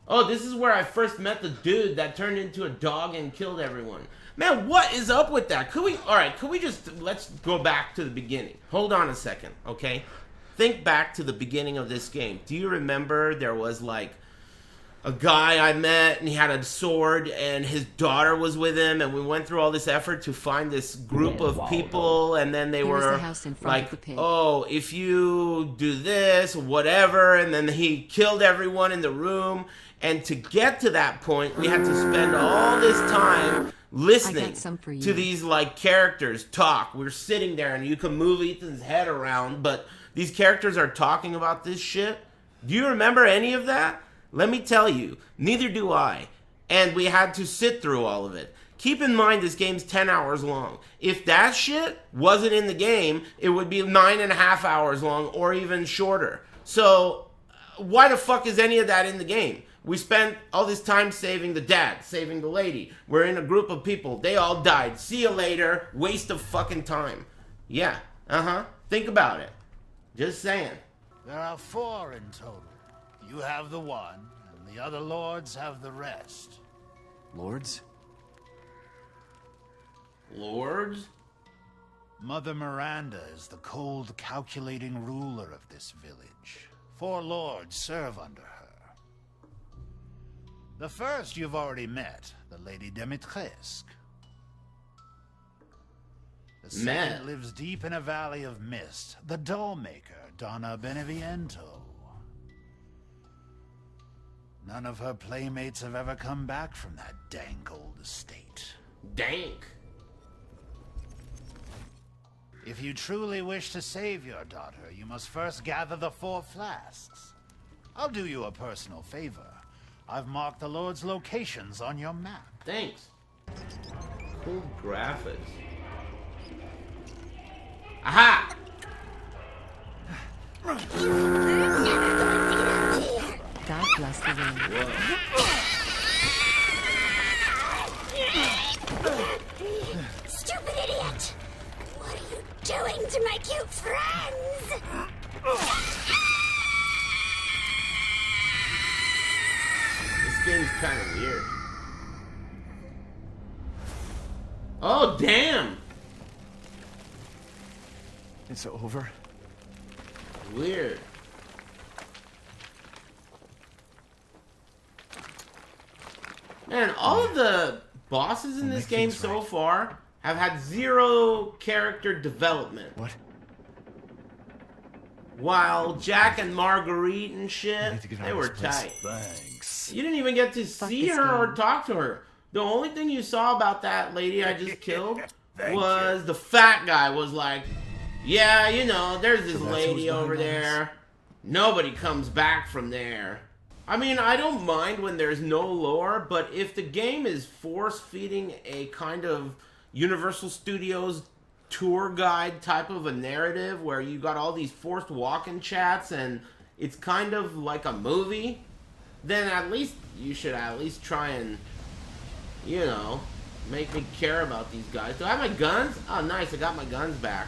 Oh, this is where I first met the dude that turned into a dog and killed everyone. Man, what is up with that? Could we just, let's go back to the beginning. Hold on a second, okay? Think back to the beginning of this game. Do you remember there was like a guy I met and he had a sword and his daughter was with him and we went through all this effort to find this group of people and then they were like, oh, if you do this, whatever, and then he killed everyone in the room. And to get to that point, we had to spend all this time listening to these like characters talk. We're sitting there and you can move Ethan's head around, but these characters are talking about this shit. Do you remember any of that? Let me tell you, neither do I. And we had to sit through all of it. Keep in mind this game's 10 hours long. If that shit wasn't in the game, it would be 9.5 hours long or even shorter. So why the fuck is any of that in the game? We spent all this time saving the dad, saving the lady. We're in a group of people. They all died. See you later. Waste of fucking time. Yeah, Think about it. Just saying. There are 4 in total. You have the one, and the other lords have the rest. Lords? Lords? Mother Miranda is the cold, calculating ruler of this village. 4 lords serve under her. The first you've already met, the Lady Dimitrescu. The second lives deep in a valley of mist, the doll-maker, Donna Beneviento. None of her playmates have ever come back from that dank old estate. Dank? If you truly wish to save your daughter, you must first gather the 4 flasks. I'll do you a personal favor. I've marked the Lord's locations on your map. Thanks. Cool graphics. Aha! God bless the room. Stupid idiot! What are you doing to my cute friends? This game's kind of weird. Oh, damn! It's over. Weird. Man, all of the bosses in this game so far have had 0 character development. What? While Jack and Marguerite and shit, they were tight. Thanks. You didn't even get to see her or talk to her. The only thing you saw about that lady I just killed was the fat guy was like, yeah, you know, there's this lady over there. Nobody comes back from there. I mean, I don't mind when there's no lore, but if the game is force-feeding a kind of Universal Studios tour guide type of a narrative where you got all these forced walk-in chats and it's kind of like a movie, then at least you should at least try and, you know, make me care about these guys. Do I have my guns? Oh, nice, I got my guns back.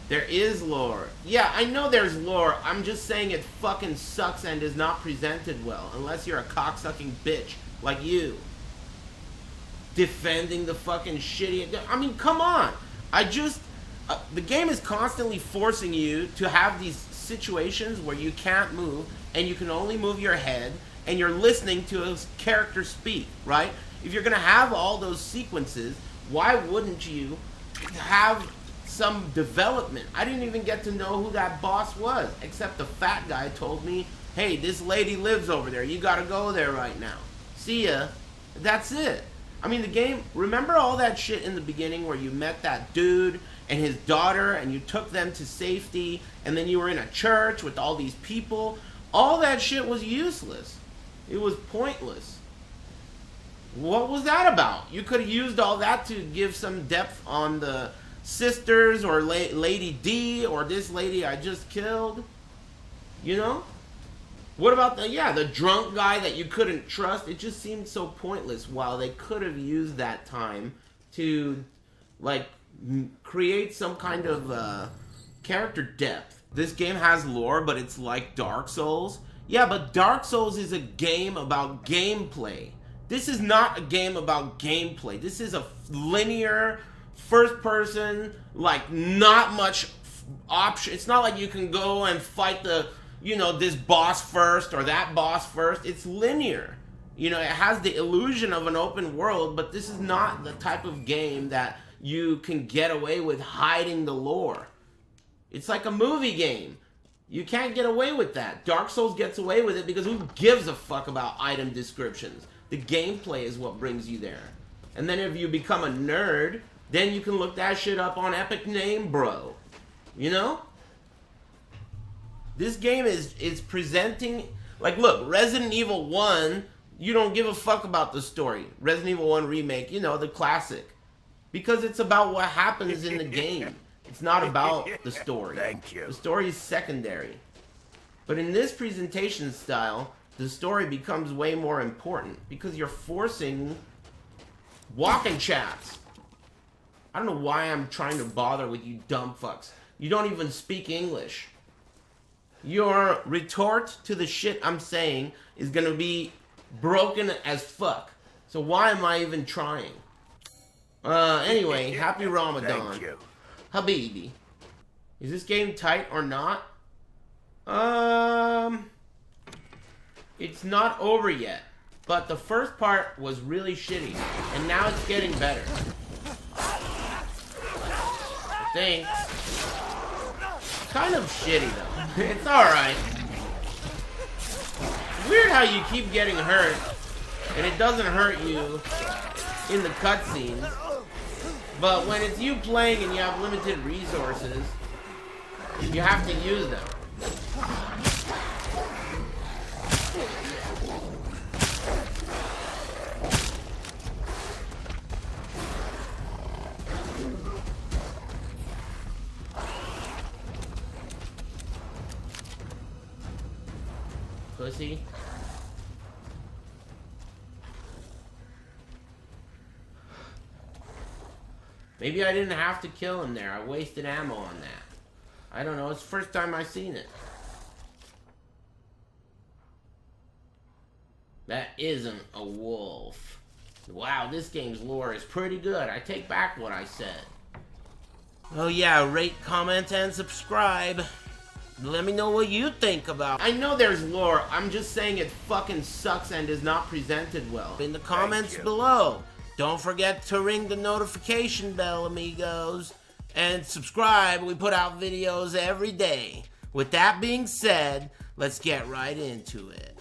There is lore. Yeah, I know there's lore. I'm just saying it fucking sucks and is not presented well. Unless you're a cocksucking bitch like you. Defending the fucking shitty... I mean, come on. The game is constantly forcing you to have these situations where you can't move and you can only move your head and you're listening to a character speak, right? If you're going to have all those sequences, why wouldn't you have some development? I didn't even get to know who that boss was, except the fat guy told me, hey, this lady lives over there. You gotta go there right now. See ya. That's it. I mean, the game, remember all that shit in the beginning where you met that dude and his daughter and you took them to safety and then you were in a church with all these people? All that shit was useless. It was pointless. What was that about? You could have used all that to give some depth on the sisters or Lady D or this lady I just killed. You know? What about the drunk guy that you couldn't trust? It just seemed so pointless while they could have used that time to like create some kind of character depth. This game has lore, but it's like Dark Souls. Yeah, but Dark Souls is a game about gameplay. This is not a game about gameplay. This is a linear, first person, like, not much option. It's not like you can go and fight the, you know, this boss first or that boss first. It's linear. You know, it has the illusion of an open world, but this is not the type of game that you can get away with hiding the lore. It's like a movie game. You can't get away with that. Dark Souls gets away with it because who gives a fuck about item descriptions? The gameplay is what brings you there. And then if you become a nerd, then you can look that shit up on Epic Name, bro. You know? This game is presenting... Like, look, Resident Evil 1, you don't give a fuck about the story. Resident Evil 1 Remake, you know, the classic. Because it's about what happens in the game. It's not about the story. Thank you. The story is secondary. But in this presentation style, the story becomes way more important because you're forcing walking chats. I don't know why I'm trying to bother with you dumb fucks. You don't even speak English. Your retort to the shit I'm saying is gonna be broken as fuck. So why am I even trying? Anyway, happy Ramadan. Thank you. Habibi. Is this game tight or not? It's not over yet. But the first part was really shitty. And now it's getting better. I think. Kind of shitty though. It's alright. Weird how you keep getting hurt. And it doesn't hurt you in the cutscenes. But when it's you playing and you have limited resources, you have to use them. Pussy. Maybe I didn't have to kill him there. I wasted ammo on that. I don't know. It's the first time I've seen it. That isn't a wolf. Wow, this game's lore is pretty good. I take back what I said. Oh yeah, rate, comment, and subscribe. Let me know what you think about. I know there's lore. I'm just saying it fucking sucks and is not presented well. In the comments below. Don't forget to ring the notification bell, amigos. And subscribe. We put out videos every day. With that being said, let's get right into it.